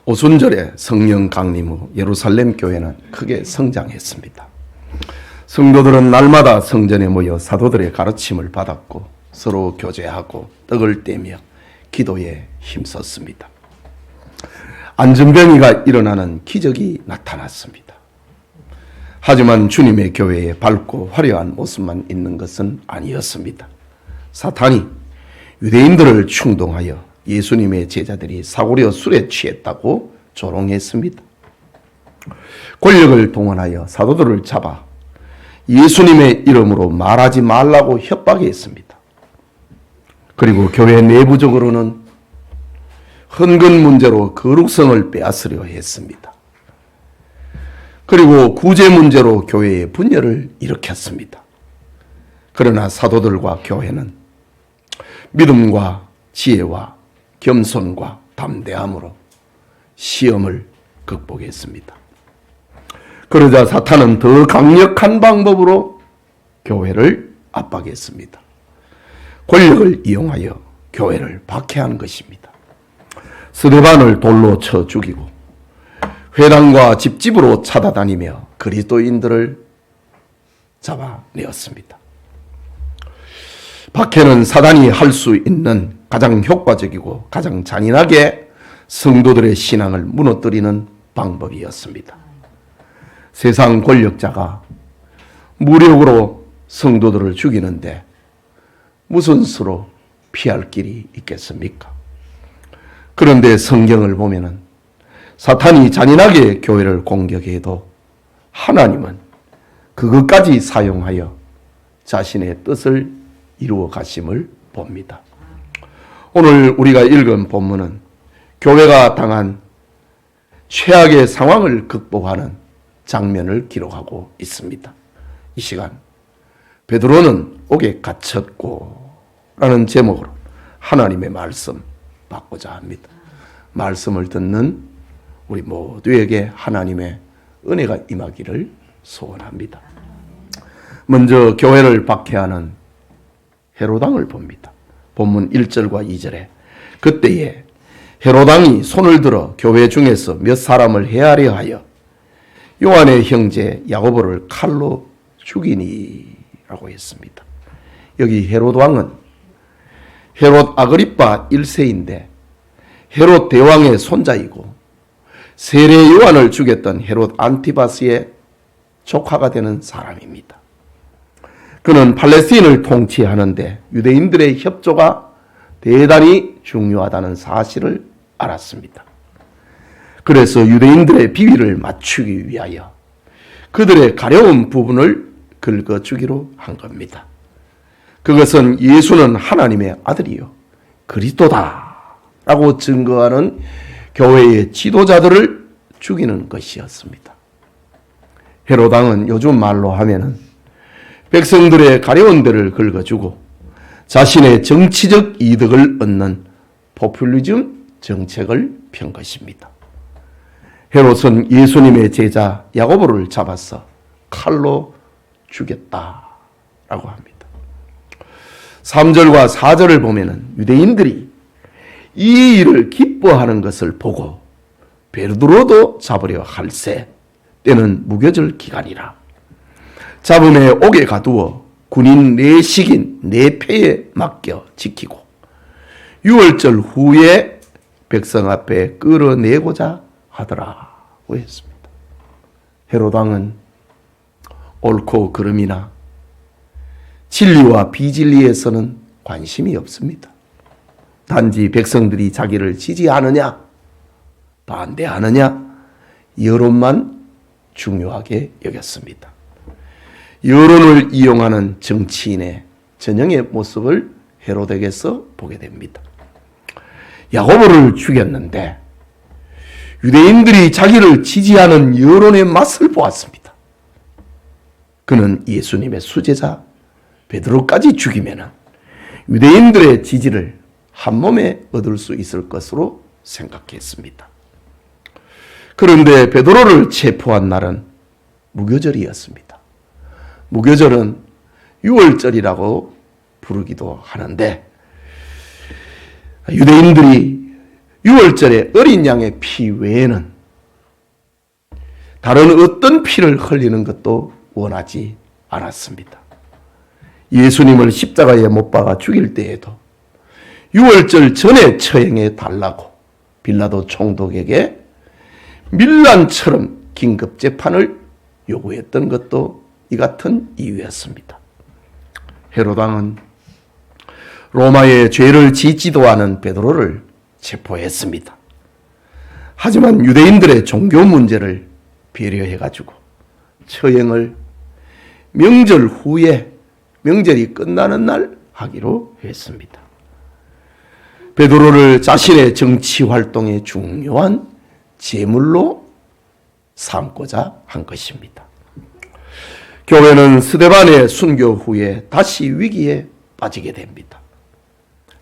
오순절에 성령 강림 후 예루살렘 교회는 크게 성장했습니다. 성도들은 날마다 성전에 모여 사도들의 가르침을 받았고 서로 교제하고 떡을 떼며 기도에 힘썼습니다. 안전병이가 일어나는 기적이 나타났습니다. 하지만 주님의 교회에 밝고 화려한 모습만 있는 것은 아니었습니다. 사탄이 유대인들을 충동하여 예수님의 제자들이 사고려 술에 취했다고 조롱했습니다. 권력을 동원하여 사도들을 잡아 예수님의 이름으로 말하지 말라고 협박했습니다. 그리고 교회 내부적으로는 헌금 문제로 거룩성을 빼앗으려 했습니다. 그리고 구제 문제로 교회의 분열을 일으켰습니다. 그러나 사도들과 교회는 믿음과 지혜와 겸손과 담대함으로 시험을 극복했습니다. 그러자 사탄은 더 강력한 방법으로 교회를 압박했습니다. 권력을 이용하여 교회를 박해하는 것입니다. 스데반을 돌로 쳐 죽이고 회당과 집집으로 찾아다니며 그리스도인들을 잡아내었습니다. 박해는 사단이 할 수 있는 가장 효과적이고 가장 잔인하게 성도들의 신앙을 무너뜨리는 방법이었습니다. 세상 권력자가 무력으로 성도들을 죽이는데 무슨 수로 피할 길이 있겠습니까? 그런데 성경을 보면은 사탄이 잔인하게 교회를 공격해도 하나님은 그것까지 사용하여 자신의 뜻을 이루어 가심을 봅니다. 오늘 우리가 읽은 본문은 교회가 당한 최악의 상황을 극복하는 장면을 기록하고 있습니다. 이 시간 베드로는 옥에 갇혔고 라는 제목으로 하나님의 말씀 받고자 합니다. 말씀을 듣는 우리 모두에게 하나님의 은혜가 임하기를 소원합니다. 먼저 교회를 박해하는 헤롯 왕을 봅니다. 본문 1절과 2절에 그때에 헤롯 왕이 손을 들어 교회 중에서 몇 사람을 헤아려 하여 요한의 형제 야고보를 칼로 죽이니 라고 했습니다. 여기 헤롯 왕은 헤롯 아그리파 1세인데 헤롯 대왕의 손자이고 세례 요한을 죽였던 헤롯 안티바스의 조카가 되는 사람입니다. 그는 팔레스틴을 통치하는데 유대인들의 협조가 대단히 중요하다는 사실을 알았습니다. 그래서 유대인들의 비위를 맞추기 위하여 그들의 가려운 부분을 긁어주기로 한 겁니다. 그것은 예수는 하나님의 아들이요 그리스도다 라고 증거하는 교회의 지도자들을 죽이는 것이었습니다. 헤롯 왕은 요즘 말로 하면은 백성들의 가려운 데를 긁어주고 자신의 정치적 이득을 얻는 포퓰리즘 정책을 편 것입니다. 헤롯은 예수님의 제자 야고보를 잡아서 칼로 죽였다라고 합니다. 3절과 4절을 보면은 유대인들이 이 일을 기뻐하는 것을 보고 베드로도 잡으려 할세 때는 무교절 기간이라 잡음에 옥에 가두어 군인 내식인 내패에 맡겨 지키고 6월절 후에 백성 앞에 끌어내고자 하더라고 했습니다. 헤롯 왕은 옳고 그름이나 진리와 비진리에서는 관심이 없습니다. 단지 백성들이 자기를 지지하느냐 반대하느냐 여론만 중요하게 여겼습니다. 여론을 이용하는 정치인의 전형의 모습을 헤롯에게서 보게 됩니다. 야고보를 죽였는데 유대인들이 자기를 지지하는 여론의 맛을 보았습니다. 그는 예수님의 수제자 베드로까지 죽이면 유대인들의 지지를 한몸에 얻을 수 있을 것으로 생각했습니다. 그런데 베드로를 체포한 날은 무교절이었습니다. 무교절은 6월절이라고 부르기도 하는데 유대인들이 유월절에 어린 양의 피 외에는 다른 어떤 피를 흘리는 것도 원하지 않았습니다. 예수님을 십자가에 못 박아 죽일 때에도 유월절 전에 처형해 달라고 빌라도 총독에게 밀란처럼 긴급 재판을 요구했던 것도 이 같은 이유였습니다. 헤로당은 로마에 죄를 짓지도 않은 베드로를 체포했습니다. 하지만 유대인들의 종교 문제를 배려해가지고 처형을 명절 후에 명절이 끝나는 날 하기로 했습니다. 베드로를 자신의 정치 활동의 중요한 제물로 삼고자 한 것입니다. 교회는 스데반의 순교 후에 다시 위기에 빠지게 됩니다.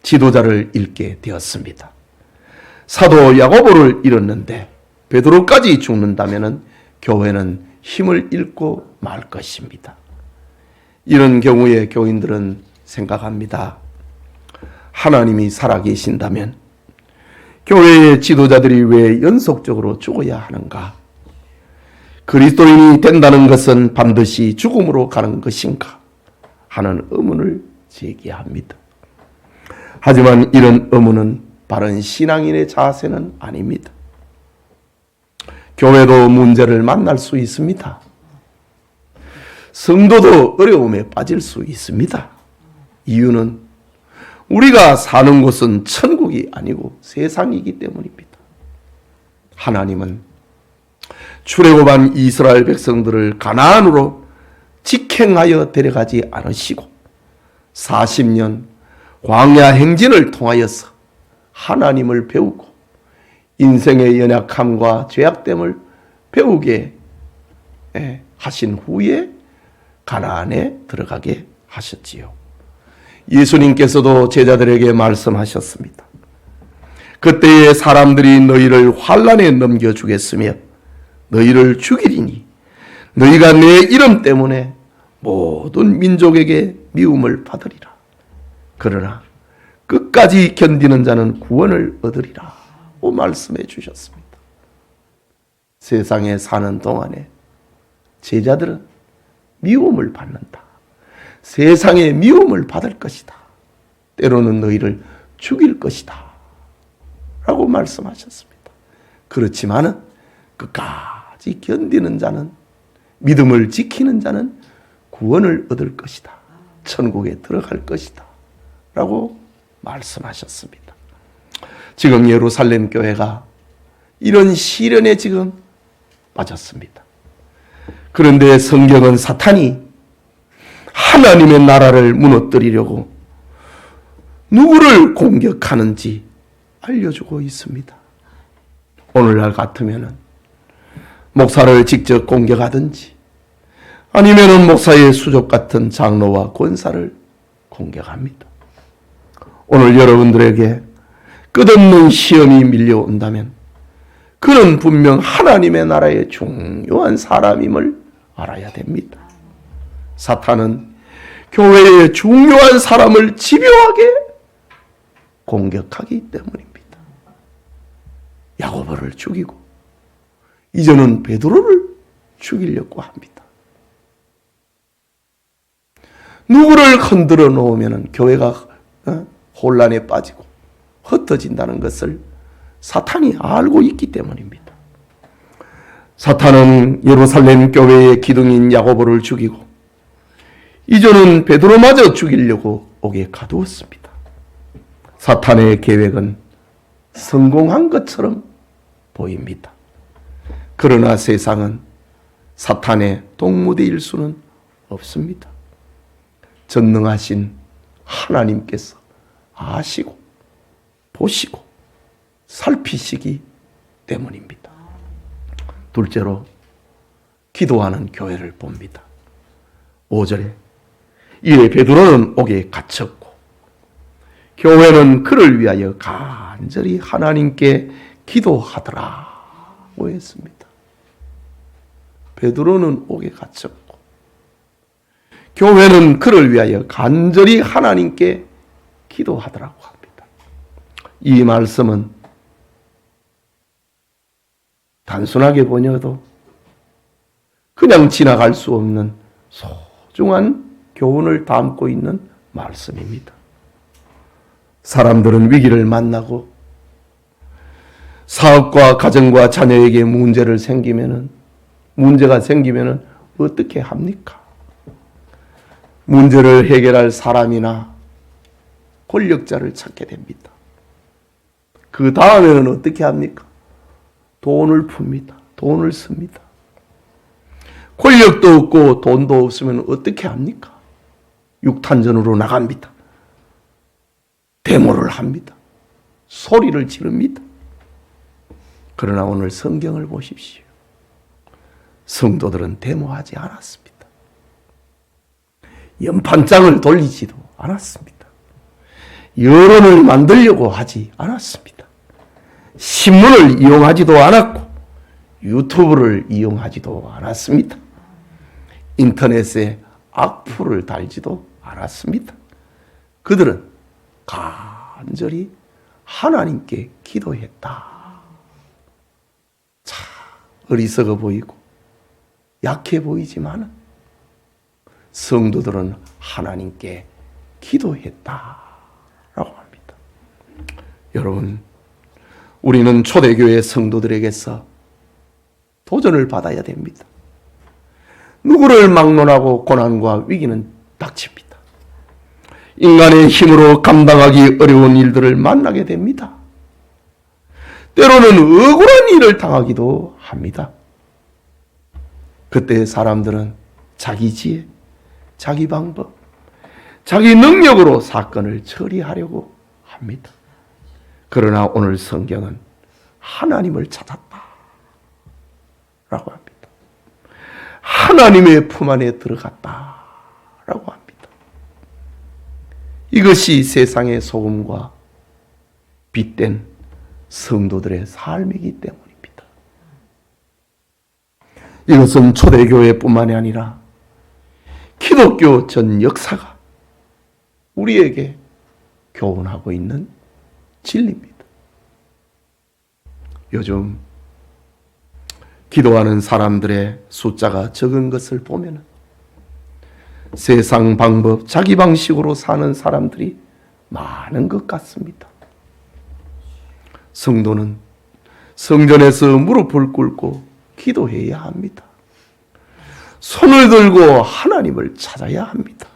지도자를 잃게 되었습니다. 사도 야고보를 잃었는데 베드로까지 죽는다면 교회는 힘을 잃고 말 것입니다. 이런 경우에 교인들은 생각합니다. 하나님이 살아계신다면 교회의 지도자들이 왜 연속적으로 죽어야 하는가? 그리스도인이 된다는 것은 반드시 죽음으로 가는 것인가? 하는 의문을 제기합니다. 하지만 이런 의문은 바른 신앙인의 자세는 아닙니다. 교회도 문제를 만날 수 있습니다. 성도도 어려움에 빠질 수 있습니다. 이유는 우리가 사는 곳은 천국이 아니고 세상이기 때문입니다. 하나님은 출애굽한 이스라엘 백성들을 가나안으로 직행하여 데려가지 않으시고 40년 광야 행진을 통하여서 하나님을 배우고 인생의 연약함과 죄악됨을 배우게 하신 후에 가나안에 들어가게 하셨지요. 예수님께서도 제자들에게 말씀하셨습니다. 그때에 사람들이 너희를 환난에 넘겨주겠으며 너희를 죽이리니 너희가 내 이름 때문에 모든 민족에게 미움을 받으리라. 그러나 끝까지 견디는 자는 구원을 얻으리라 고 말씀해 주셨습니다. 세상에 사는 동안에 제자들은 미움을 받는다. 세상에 미움을 받을 것이다. 때로는 너희를 죽일 것이다. 라고 말씀하셨습니다. 그렇지만은 끝까지 견디는 자는, 믿음을 지키는 자는 구원을 얻을 것이다. 천국에 들어갈 것이다. 라고 말씀하셨습니다. 지금 예루살렘 교회가 이런 시련에 지금 빠졌습니다. 그런데 성경은 사탄이 하나님의 나라를 무너뜨리려고 누구를 공격하는지 알려주고 있습니다. 오늘날 같으면은 목사를 직접 공격하든지 아니면은 목사의 수족 같은 장로와 권사를 공격합니다. 오늘 여러분들에게 끝없는 시험이 밀려온다면 그는 분명 하나님의 나라의 중요한 사람임을 알아야 됩니다. 사탄은 교회의 중요한 사람을 집요하게 공격하기 때문입니다. 야고보를 죽이고 이제는 베드로를 죽이려고 합니다. 누구를 흔들어 놓으면 교회가 혼란에 빠지고 흩어진다는 것을 사탄이 알고 있기 때문입니다. 사탄은 예루살렘 교회의 기둥인 야고보를 죽이고 이제는 베드로마저 죽이려고 옥에 가두었습니다. 사탄의 계획은 성공한 것처럼 보입니다. 그러나 세상은 사탄의 동무대일 수는 없습니다. 전능하신 하나님께서 아시고 보시고 살피시기 때문입니다. 둘째로 기도하는 교회를 봅니다. 5절에 이에 베드로는 옥에 갇혔고 교회는 그를 위하여 간절히 하나님께 기도하더라고 했습니다. 베드로는 옥에 갇혔고 교회는 그를 위하여 간절히 하나님께 기도하더라고 합니다. 이 말씀은 단순하게 보녀도 그냥 지나갈 수 없는 소중한 교훈을 담고 있는 말씀입니다. 사람들은 위기를 만나고 사업과 가정과 자녀에게 문제가 생기면은 어떻게 합니까? 문제를 해결할 사람이나 권력자를 찾게 됩니다. 그 다음에는 어떻게 합니까? 돈을 풉니다. 돈을 씁니다. 권력도 없고 돈도 없으면 어떻게 합니까? 육탄전으로 나갑니다. 데모를 합니다. 소리를 지릅니다. 그러나 오늘 성경을 보십시오. 성도들은 데모하지 않았습니다. 연판장을 돌리지도 않았습니다. 여론을 만들려고 하지 않았습니다. 신문을 이용하지도 않았고 유튜브를 이용하지도 않았습니다. 인터넷에 악플을 달지도 않았습니다. 그들은 간절히 하나님께 기도했다. 참 어리석어 보이고 약해 보이지만 성도들은 하나님께 기도했다라고 합니다. 여러분, 우리는 초대교회 성도들에게서 도전을 받아야 됩니다. 누구를 막론하고 고난과 위기는 닥칩니다. 인간의 힘으로 감당하기 어려운 일들을 만나게 됩니다. 때로는 억울한 일을 당하기도 합니다. 그때 사람들은 자기 지혜, 자기 방법, 자기 능력으로 사건을 처리하려고 합니다. 그러나 오늘 성경은 하나님을 찾았다 라고 합니다. 하나님의 품 안에 들어갔다 라고 합니다. 이것이 세상의 소금과 빛된 성도들의 삶이기 때문입니다. 이것은 초대교회뿐만이 아니라 기독교 전 역사가 우리에게 교훈하고 있는 진리입니다. 요즘 기도하는 사람들의 숫자가 적은 것을 보면 세상 방법, 자기 방식으로 사는 사람들이 많은 것 같습니다. 성도는 성전에서 무릎을 꿇고 기도해야 합니다. 손을 들고 하나님을 찾아야 합니다.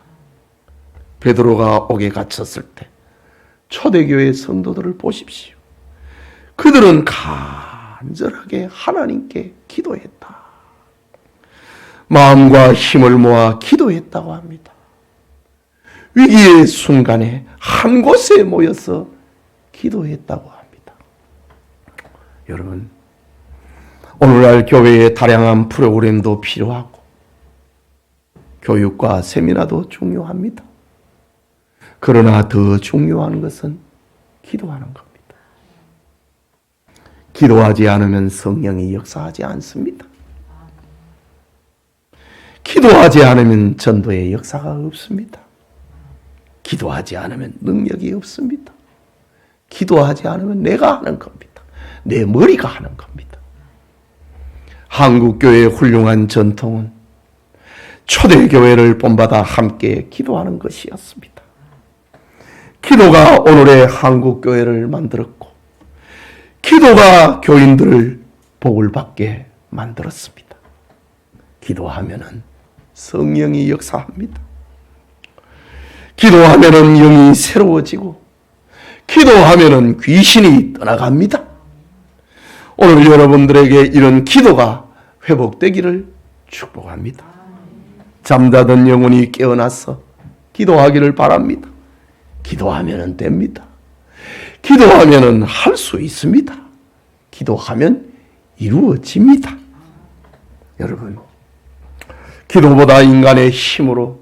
베드로가 옥에 갇혔을 때 초대교회 성도들을 보십시오. 그들은 간절하게 하나님께 기도했다. 마음과 힘을 모아 기도했다고 합니다. 위기의 순간에 한 곳에 모여서 기도했다고 합니다. 여러분, 오늘날 교회에 다양한 프로그램도 필요하고 교육과 세미나도 중요합니다. 그러나 더 중요한 것은 기도하는 겁니다. 기도하지 않으면 성령이 역사하지 않습니다. 기도하지 않으면 전도의 역사가 없습니다. 기도하지 않으면 능력이 없습니다. 기도하지 않으면 내가 하는 겁니다. 내 머리가 하는 겁니다. 한국교회의 훌륭한 전통은 초대교회를 본받아 함께 기도하는 것이었습니다. 기도가 오늘의 한국교회를 만들었고 기도가 교인들을 복을 받게 만들었습니다. 기도하면은 성령이 역사합니다. 기도하면은 영이 새로워지고 기도하면은 귀신이 떠나갑니다. 오늘 여러분들에게 이런 기도가 회복되기를 축복합니다. 잠자던 영혼이 깨어나서 기도하기를 바랍니다. 기도하면은 됩니다. 기도하면은 할 수 있습니다. 기도하면 이루어집니다. 여러분, 기도보다 인간의 힘으로,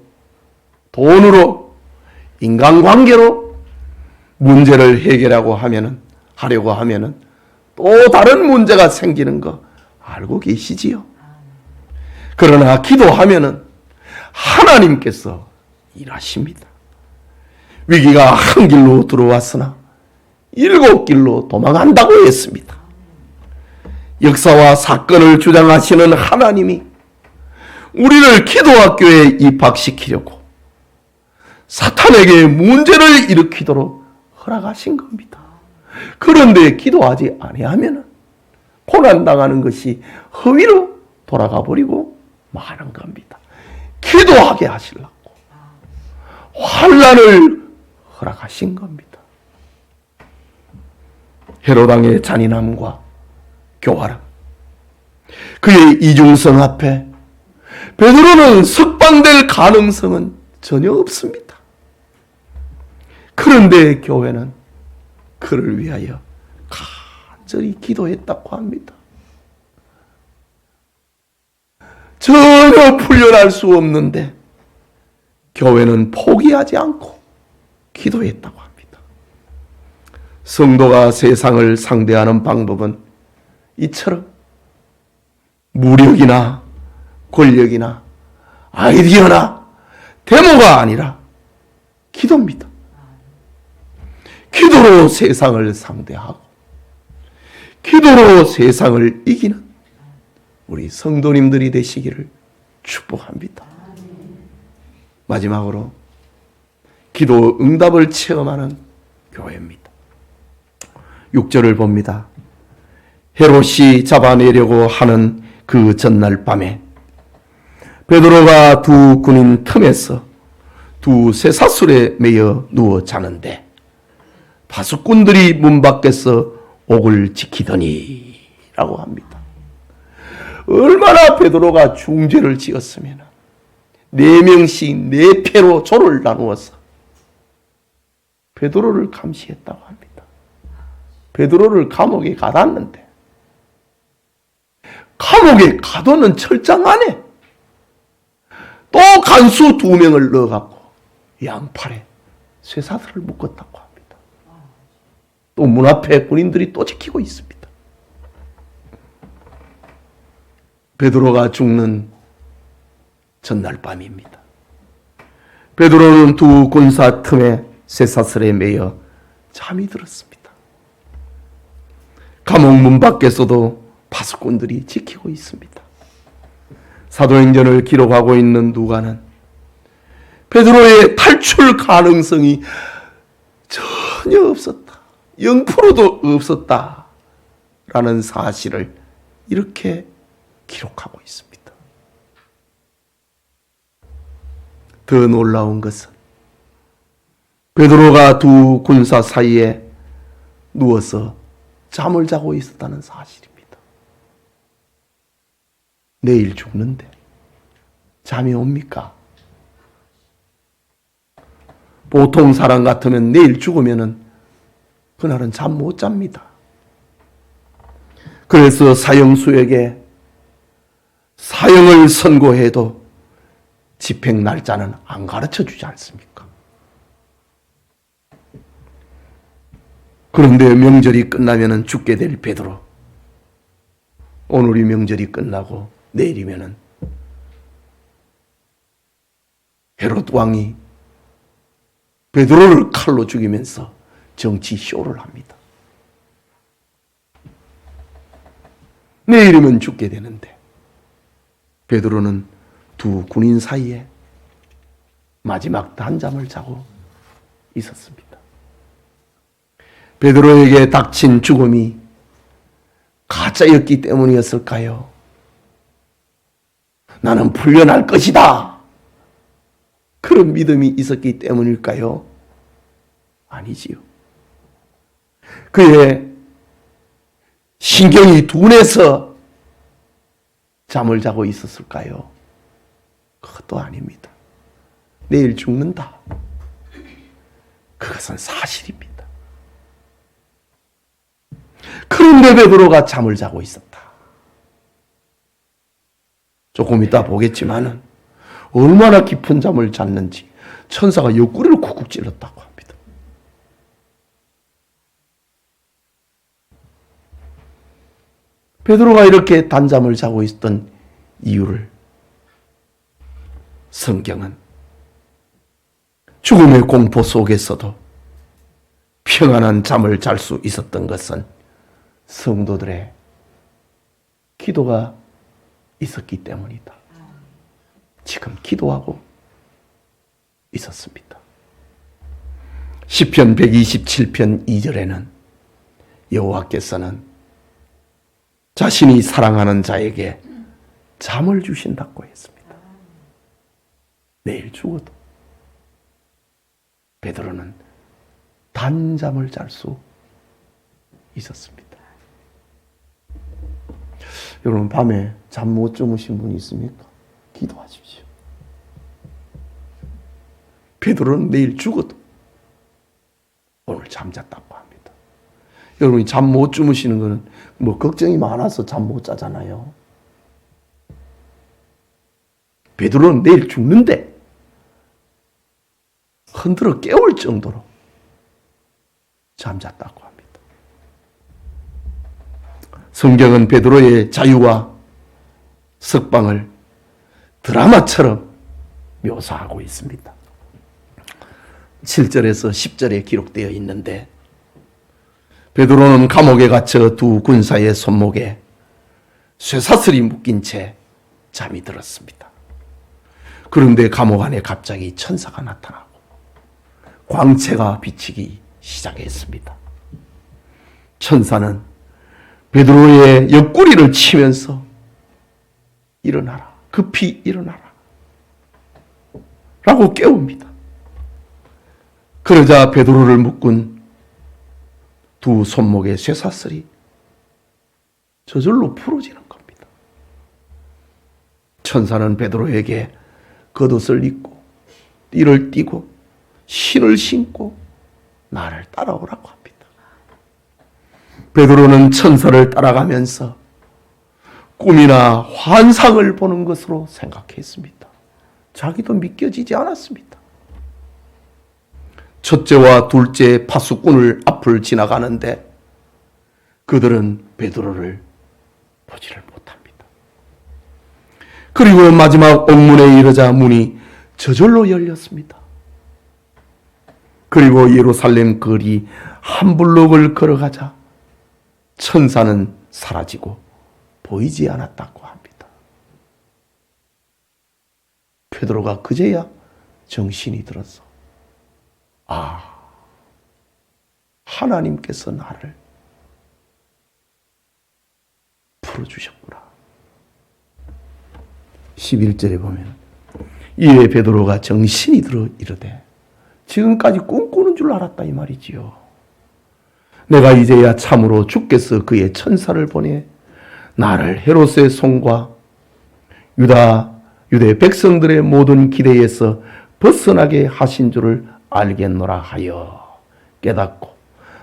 돈으로, 인간관계로 문제를 하려고 하면은 또 다른 문제가 생기는 거 알고 계시지요? 그러나 기도하면은 하나님께서 일하십니다. 위기가 한 길로 들어왔으나 7 길로 도망한다고 했습니다. 역사와 사건을 주장하시는 하나님이 우리를 기도학교에 입학시키려고 사탄에게 문제를 일으키도록 허락하신 겁니다. 그런데 기도하지 아니하면 고난당하는 것이 허위로 돌아가 버리고 마는 겁니다. 기도하게 하시려고 환난을 허락하신 겁니다. 헤로당의 잔인함과 교활함, 그의 이중성 앞에 베드로는 석방될 가능성은 전혀 없습니다. 그런데 교회는 그를 위하여 간절히 기도했다고 합니다. 전혀 풀려날 수 없는데 교회는 포기하지 않고 기도했다고 합니다. 성도가 세상을 상대하는 방법은 이처럼 무력이나 권력이나 아이디어나 데모가 아니라 기도입니다. 기도로 세상을 상대하고 기도로 세상을 이기는 우리 성도님들이 되시기를 축복합니다. 마지막으로 기도 응답을 체험하는 교회입니다. 6절을 봅니다. 헤롯이 잡아내려고 하는 그 전날 밤에 베드로가 두 군인 틈에서 두 쇠사슬에 매여 누워 자는데 파수꾼들이 문 밖에서 옥을 지키더니 라고 합니다. 얼마나 베드로가 중죄를 지었으면 4명씩 4패로 조를 나누어서 베드로를 감시했다고 합니다. 베드로를 감옥에 가뒀는데 감옥에 가둬는 철장 안에 또 간수 2명을 넣어갖고 양팔에 쇠사슬을 묶었다고 합니다. 또 문 앞에 군인들이 또 지키고 있습니다. 베드로가 죽는 전날 밤입니다. 베드로는 두 군사 틈에 쇠사슬에 매여 잠이 들었습니다. 감옥 문 밖에서도 파수꾼들이 지키고 있습니다. 사도행전을 기록하고 있는 누가는 베드로의 탈출 가능성이 전혀 없었다, 0%도 없었다라는 사실을 이렇게 기록하고 있습니다. 더 놀라운 것은 베드로가 두 군사 사이에 누워서 잠을 자고 있었다는 사실입니다. 내일 죽는데 잠이 옵니까? 보통 사람 같으면 내일 죽으면은 그날은 잠 못 잡니다. 그래서 사형수에게 사형을 선고해도 집행 날짜는 안 가르쳐 주지 않습니까? 그런데 명절이 끝나면은 죽게 될 베드로, 오늘이 명절이 끝나고 내일이면은 헤롯 왕이 베드로를 칼로 죽이면서 정치 쇼를 합니다. 내일이면 죽게 되는데 베드로는 두 군인 사이에 마지막 단잠을 자고 있었습니다. 베드로에게 닥친 죽음이 가짜였기 때문이었을까요? 나는 풀려날 것이다, 그런 믿음이 있었기 때문일까요? 아니지요. 그의 신경이 둔해서 잠을 자고 있었을까요? 그것도 아닙니다. 내일 죽는다, 그것은 사실입니다. 그런데 베드로가 잠을 자고 있었다. 조금 이따 보겠지만은 얼마나 깊은 잠을 잤는지 천사가 옆구리를 쿡쿡 찔렀다고 합니다. 베드로가 이렇게 단잠을 자고 있던 이유를 성경은 죽음의 공포 속에서도 평안한 잠을 잘 수 있었던 것은 성도들의 기도가 있었기 때문이다. 지금 기도하고 있었습니다. 시편 127편 2절에는 여호와께서는 자신이 사랑하는 자에게 잠을 주신다고 했습니다. 내일 죽어도 베드로는 단잠을 잘 수 있었습니다. 여러분, 밤에 잠 못 주무신 분이 있습니까? 기도하십시오. 베드로는 내일 죽어도 오늘 잠잤다고 합니다. 여러분이 잠 못 주무시는 거는 뭐 걱정이 많아서 잠 못 자잖아요. 베드로는 내일 죽는데 흔들어 깨울 정도로 잠잤다고 합니다. 성경은 베드로의 자유와 석방을 드라마처럼 묘사하고 있습니다. 7절에서 10절에 기록되어 있는데, 베드로는 감옥에 갇혀 두 군사의 손목에 쇠사슬이 묶인 채 잠이 들었습니다. 그런데 감옥 안에 갑자기 천사가 나타나고 광채가 비치기 시작했습니다. 천사는 베드로의 옆구리를 치면서 일어나라, 급히 일어나라 라고 깨웁니다. 그러자 베드로를 묶은 두 손목의 쇠사슬이 저절로 풀어지는 겁니다. 천사는 베드로에게 겉옷을 입고 띠를 띠고 신을 신고 나를 따라오라고 합니다. 베드로는 천사를 따라가면서 꿈이나 환상을 보는 것으로 생각했습니다. 자기도 믿겨지지 않았습니다. 첫째와 둘째 파수꾼을 앞을 지나가는데 그들은 베드로를 보지를 못합니다. 그리고 마지막 옥문에 이르자 문이 저절로 열렸습니다. 그리고 예루살렘 거리 한 블록을 걸어가자 천사는 사라지고 보이지 않았다고 합니다. 베드로가 그제야 정신이 들어서, 하나님께서 나를 풀어주셨구나. 11절에 보면 이에 베드로가 정신이 들어 이르되, 지금까지 꿈꾸는 줄 알았다 이 말이지요. 내가 이제야 참으로 주께서 그의 천사를 보내 나를 헤롯의 손과 유대 백성들의 모든 기대에서 벗어나게 하신 줄을 알겠노라 하여 깨닫고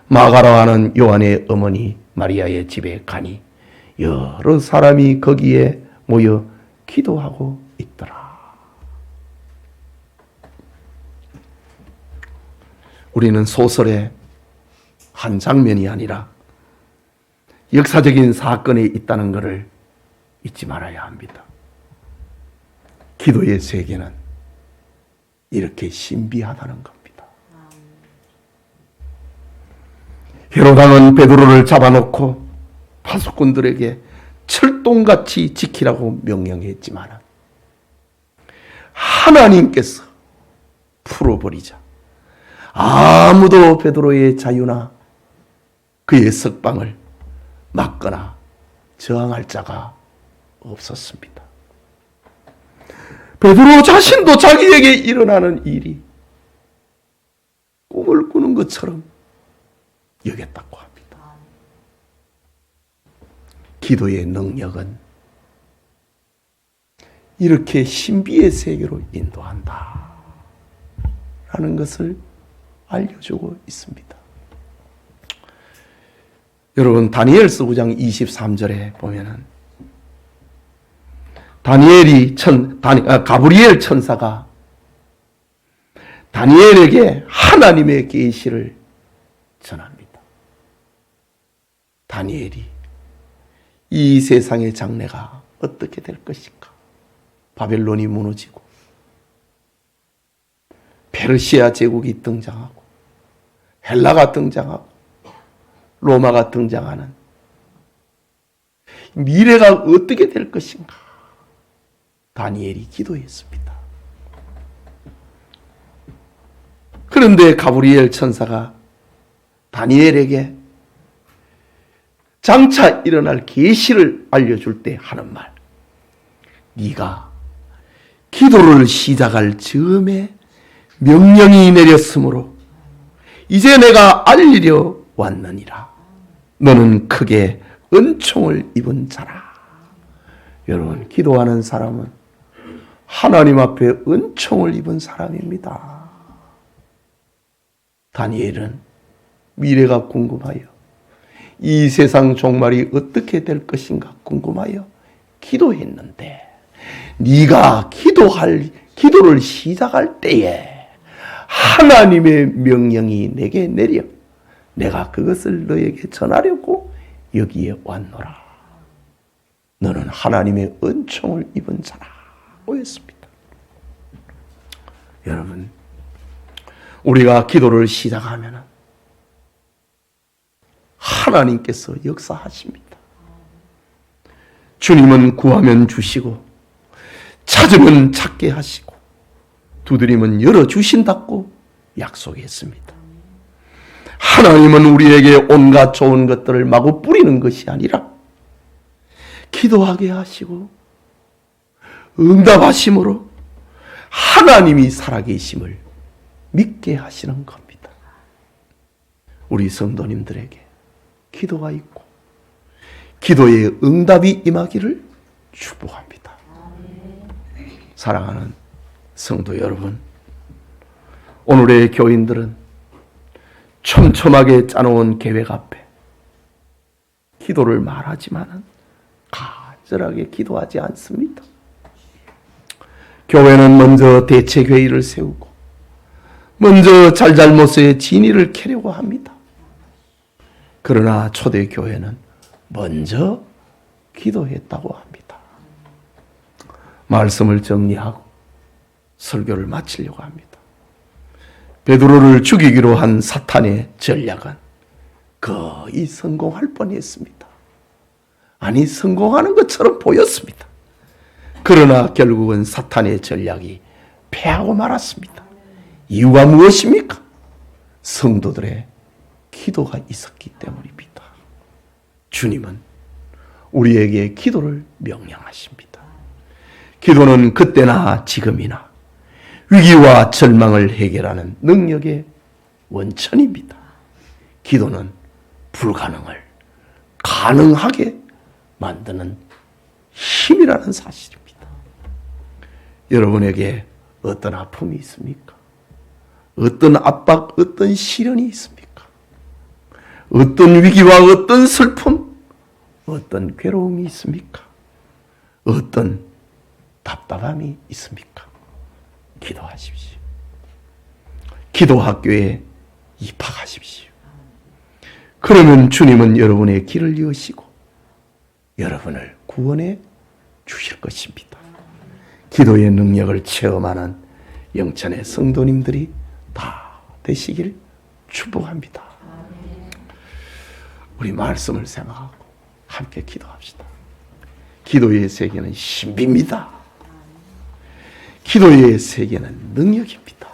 마가라 하는 요한의 어머니 마리아의 집에 가니 여러 사람이 거기에 모여 기도하고 있더라. 우리는 소설의 한 장면이 아니라 역사적인 사건이 있다는 것을 잊지 말아야 합니다. 기도의 세계는 이렇게 신비하다는 겁니다. 헤롯 베드로를 잡아놓고 파수꾼들에게 철동같이 지키라고 명령했지만 하나님께서 풀어버리자 아무도 베드로의 자유나 그의 석방을 막거나 저항할 자가 없었습니다. 베드로 자신도 자기에게 일어나는 일이 꿈을 꾸는 것처럼 여겼다고 합니다. 기도의 능력은 이렇게 신비의 세계로 인도한다 라는 것을 알려주고 있습니다. 여러분, 다니엘서 9장 23절에 보면은 가브리엘 천사가 다니엘에게 하나님의 계시를 전합니다. 다니엘이 이 세상의 장래가 어떻게 될 것인가? 바벨론이 무너지고 페르시아 제국이 등장하고 헬라가 등장하고 로마가 등장하는 미래가 어떻게 될 것인가? 다니엘이 기도했습니다. 그런데 가브리엘 천사가 다니엘에게 장차 일어날 계시를 알려줄 때 하는 말, 네가 기도를 시작할 즈음에 명령이 내렸으므로 이제 내가 알리려 왔느니라. 너는 크게 은총을 입은 자라. 여러분, 기도하는 사람은 하나님 앞에 은총을 입은 사람입니다. 다니엘은 미래가 궁금하여, 이 세상 종말이 어떻게 될 것인가 궁금하여 기도했는데, 네가 기도를 시작할 때에 하나님의 명령이 내게 내려 내가 그것을 너에게 전하려고 여기에 왔노라. 너는 하나님의 은총을 입은 자라고 했습니다. 여러분, 우리가 기도를 시작하면 하나님께서 역사하십니다. 주님은 구하면 주시고 찾으면 찾게 하시고 두드리면 열어주신다고 약속했습니다. 하나님은 우리에게 온갖 좋은 것들을 마구 뿌리는 것이 아니라 기도하게 하시고 응답하심으로 하나님이 살아계심을 믿게 하시는 겁니다. 우리 성도님들에게 기도가 있고 기도의 응답이 임하기를 축복합니다. 사랑하는 성도 여러분, 오늘의 교인들은 촘촘하게 짜놓은 계획 앞에 기도를 말하지만 간절하게 기도하지 않습니다. 교회는 먼저 대책회의를 세우고 먼저 잘잘못의 진위를 캐려고 합니다. 그러나 초대교회는 먼저 기도했다고 합니다. 말씀을 정리하고 설교를 마치려고 합니다. 베드로를 죽이기로 한 사탄의 전략은 거의 성공할 뻔했습니다. 아니, 성공하는 것처럼 보였습니다. 그러나 결국은 사탄의 전략이 패하고 말았습니다. 이유가 무엇입니까? 성도들의 기도가 있었기 때문입니다. 주님은 우리에게 기도를 명령하십니다. 기도는 그때나 지금이나 위기와 절망을 해결하는 능력의 원천입니다. 기도는 불가능을 가능하게 만드는 힘이라는 사실입니다. 여러분에게 어떤 아픔이 있습니까? 어떤 압박, 어떤 시련이 있습니까? 어떤 위기와 어떤 슬픔, 어떤 괴로움이 있습니까? 어떤 답답함이 있습니까? 기도하십시오. 기도학교에 입학하십시오. 그러면 주님은 여러분의 길을 여시고 여러분을 구원해 주실 것입니다. 기도의 능력을 체험하는 영천의 성도님들이 다 되시길 축복합니다. 우리 말씀을 생각하고 함께 기도합시다. 기도의 세계는 신비입니다. 기도의 세계는 능력입니다.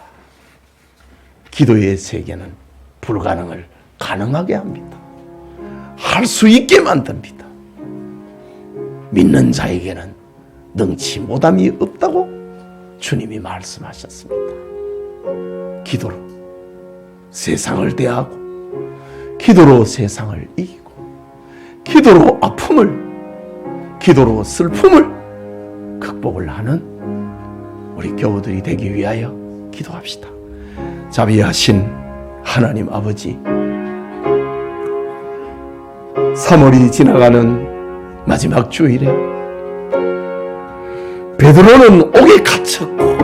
기도의 세계는 불가능을 가능하게 합니다. 할 수 있게 만듭니다. 믿는 자에게는 능치 못함이 없다고 주님이 말씀하셨습니다. 기도로 세상을 대하고 기도로 세상을 이기고 기도로 아픔을, 기도로 슬픔을 극복을 하는 우리 교우들이 되기 위하여 기도합시다. 자비하신 하나님 아버지, 3월이 지나가는 마지막 주일에 베드로는 옥에 갇혔고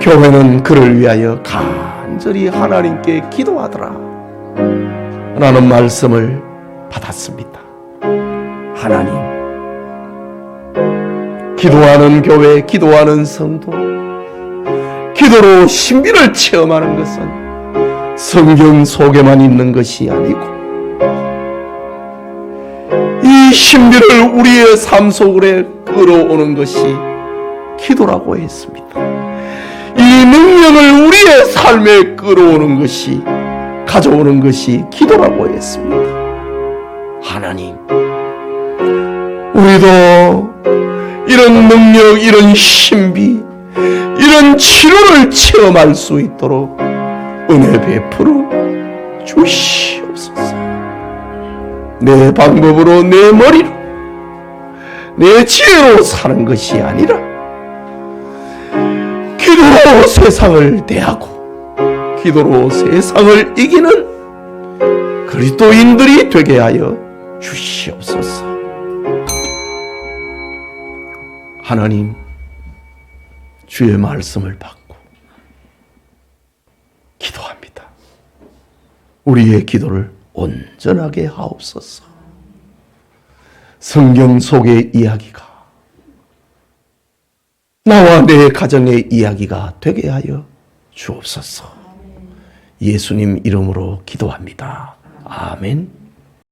교회는 그를 위하여 간절히 하나님께 기도하더라 라는 말씀을 받았습니다. 하나님, 기도하는 교회, 기도하는 성도, 기도로 신비를 체험하는 것은 성경 속에만 있는 것이 아니고 신비를 우리의 삶 속에 끌어오는 것이 기도라고 했습니다. 이 능력을 우리의 삶에 끌어오는 것이, 가져오는 것이 기도라고 했습니다. 하나님, 우리도 이런 능력, 이런 신비, 이런 치료를 체험할 수 있도록 은혜 베풀어 주시옵소서. 내 방법으로, 내 머리로, 내 지혜로 사는 것이 아니라 기도로 세상을 대하고 기도로 세상을 이기는 그리스도인들이 되게 하여 주시옵소서. 하나님, 주의 말씀을 받고 기도합니다. 우리의 기도를 온전하게 하옵소서. 성경 속의 이야기가 나와 내 가정의 이야기가 되게 하여 주옵소서. 예수님 이름으로 기도합니다. 아멘.